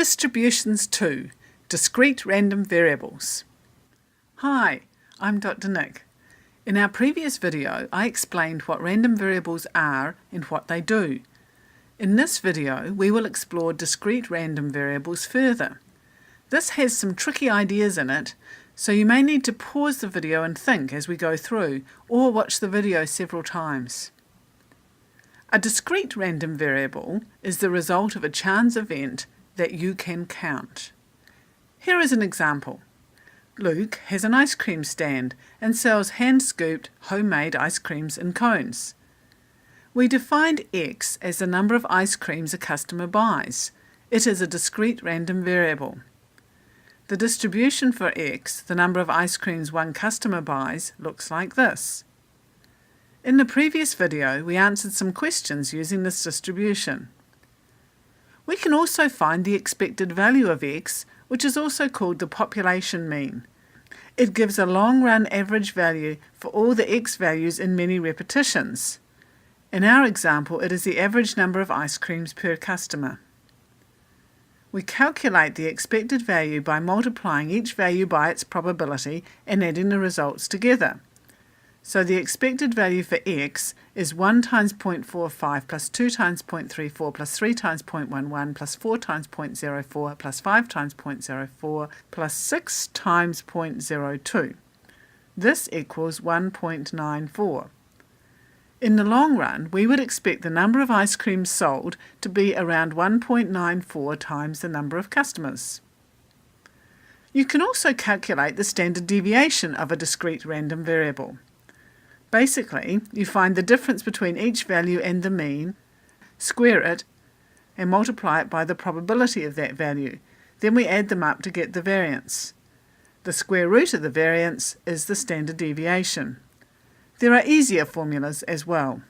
Distributions 2, Discrete Random Variables. Hi, I'm Dr. Nick. In our previous video, I explained what random variables are and what they do. In this video, we will explore discrete random variables further. This has some tricky ideas in it, so you may need to pause the video and think as we go through, or watch the video several times. A discrete random variable is the result of a chance event that you can count. Here is an example. Luke has an ice cream stand and sells hand-scooped homemade ice creams in cones. We defined X as the number of ice creams a customer buys. It is a discrete random variable. The distribution for X, the number of ice creams one customer buys, looks like this. In the previous video, we answered some questions using this distribution. We can also find the expected value of X, which is also called the population mean. It gives a long-run average value for all the X values in many repetitions. In our example, it is the average number of ice creams per customer. We calculate the expected value by multiplying each value by its probability and adding the results together. So the expected value for X is 1 times 0.45 plus 2 times 0.34 plus 3 times 0.11 plus 4 times 0.04 plus 5 times 0.04 plus 6 times 0.02. This equals 1.94. In the long run, we would expect the number of ice creams sold to be around 1.94 times the number of customers. You can also calculate the standard deviation of a discrete random variable. Basically, you find the difference between each value and the mean, square it, and multiply it by the probability of that value. Then we add them up to get the variance. The square root of the variance is the standard deviation. There are easier formulas as well.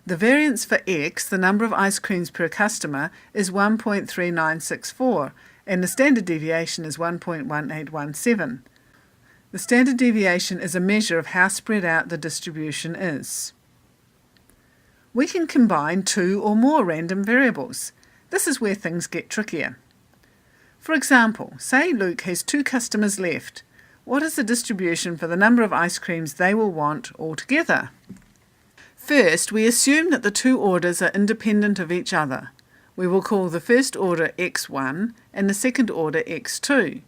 The variance for X, the number of ice creams per customer, is 1.3964, and the standard deviation is 1.1817. The standard deviation is a measure of how spread out the distribution is. We can combine two or more random variables. This is where things get trickier. For example, say Luke has 2 customers left. What is the distribution for the number of ice creams they will want altogether? First, we assume that the 2 orders are independent of each other. We will call the first order x1 and the second order x2.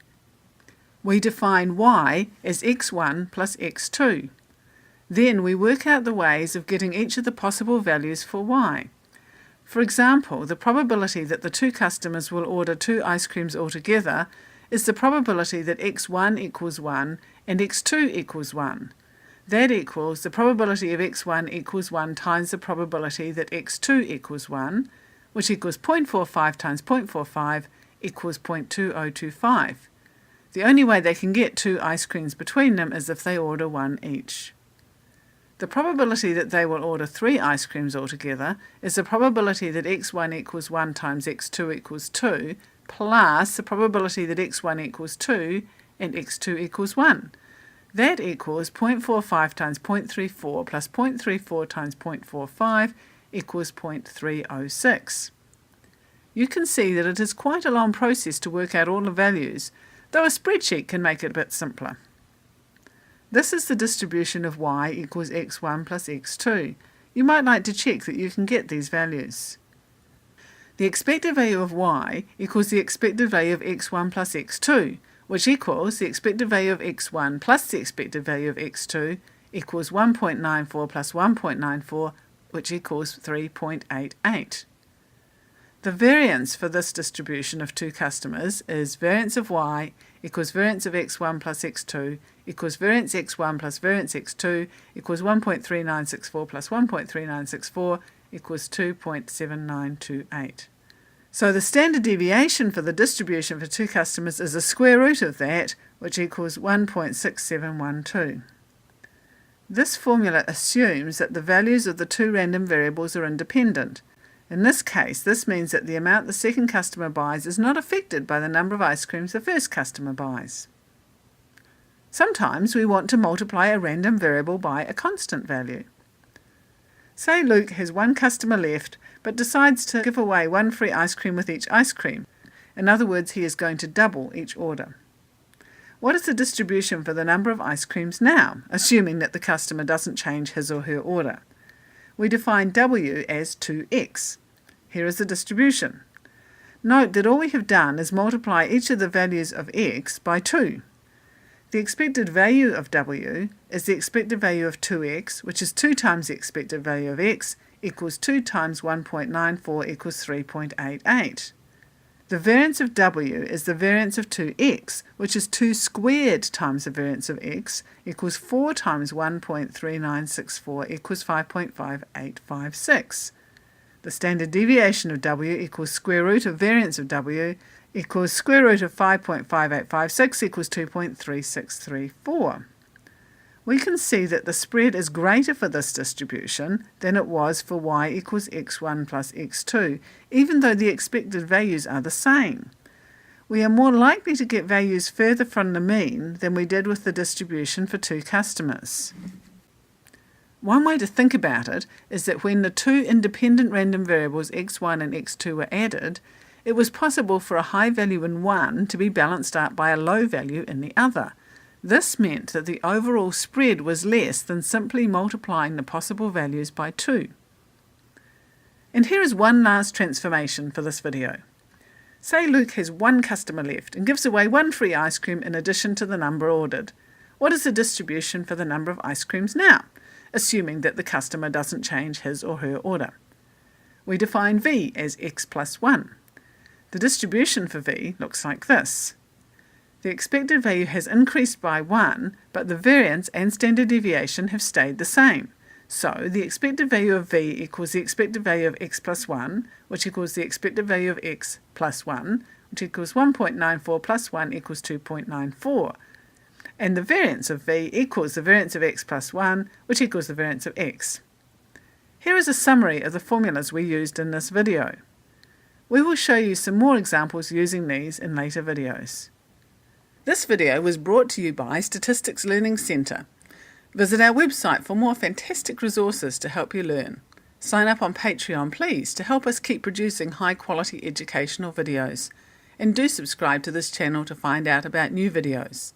We define y as x1 plus x2. Then we work out the ways of getting each of the possible values for y. For example, the probability that the 2 customers will order 2 ice creams altogether is the probability that x1 equals 1 and x2 equals 1. That equals the probability of x1 equals 1 times the probability that x2 equals 1, which equals 0.45 times 0.45 equals 0.2025. The only way they can get 2 ice creams between them is if they order 1 each. The probability that they will order 3 ice creams altogether is the probability that x1 equals 1 times x2 equals 2, plus the probability that x1 equals 2 and x2 equals 1. That equals 0.45 times 0.34 plus 0.34 times 0.45 equals 0.306. You can see that it is quite a long process to work out all the values, though a spreadsheet can make it a bit simpler. This is the distribution of y equals x1 plus x2. You might like to check that you can get these values. The expected value of y equals the expected value of x1 plus x2, which equals the expected value of x1 plus the expected value of x2 equals 1.94 plus 1.94, which equals 3.88. The variance for this distribution of 2 customers is variance of y equals variance of x1 plus x2 equals variance x1 plus variance x2 equals 1.3964 plus 1.3964 equals 2.7928. So the standard deviation for the distribution for 2 customers is the square root of that, which equals 1.6712. This formula assumes that the values of the 2 random variables are independent. In this case, this means that the amount the second customer buys is not affected by the number of ice creams the first customer buys. Sometimes we want to multiply a random variable by a constant value. Say Luke has one customer left but decides to give away one free ice cream with each ice cream. In other words, he is going to double each order. What is the distribution for the number of ice creams now, assuming that the customer doesn't change his or her order? We define W as 2x. Here is the distribution. Note that all we have done is multiply each of the values of x by 2. The expected value of W is the expected value of 2x, which is 2 times the expected value of x, equals 2 times 1.94 equals 3.88. The variance of W is the variance of 2x, which is 2 squared times the variance of x, equals 4 times 1.3964 equals 5.5856. The standard deviation of W equals square root of variance of W equals square root of 5.5856 equals 2.3634. We can see that the spread is greater for this distribution than it was for y equals x1 plus x2, even though the expected values are the same. We are more likely to get values further from the mean than we did with the distribution for two customers. One way to think about it is that when the two independent random variables x1 and x2 were added, it was possible for a high value in one to be balanced out by a low value in the other. This meant that the overall spread was less than simply multiplying the possible values by 2. And here is one last transformation for this video. Say Luke has one customer left and gives away one free ice cream in addition to the number ordered. What is the distribution for the number of ice creams now, assuming that the customer doesn't change his or her order? We define V as x plus 1. The distribution for V looks like this. The expected value has increased by 1, but the variance and standard deviation have stayed the same. So the expected value of V equals the expected value of x plus 1, which equals the expected value of x plus 1, which equals 1.94 plus 1 equals 2.94. And the variance of V equals the variance of x plus 1, which equals the variance of x. Here is a summary of the formulas we used in this video. We will show you some more examples using these in later videos. This video was brought to you by Statistics Learning Centre. Visit our website for more fantastic resources to help you learn. Sign up on Patreon, please, to help us keep producing high-quality educational videos. And do subscribe to this channel to find out about new videos.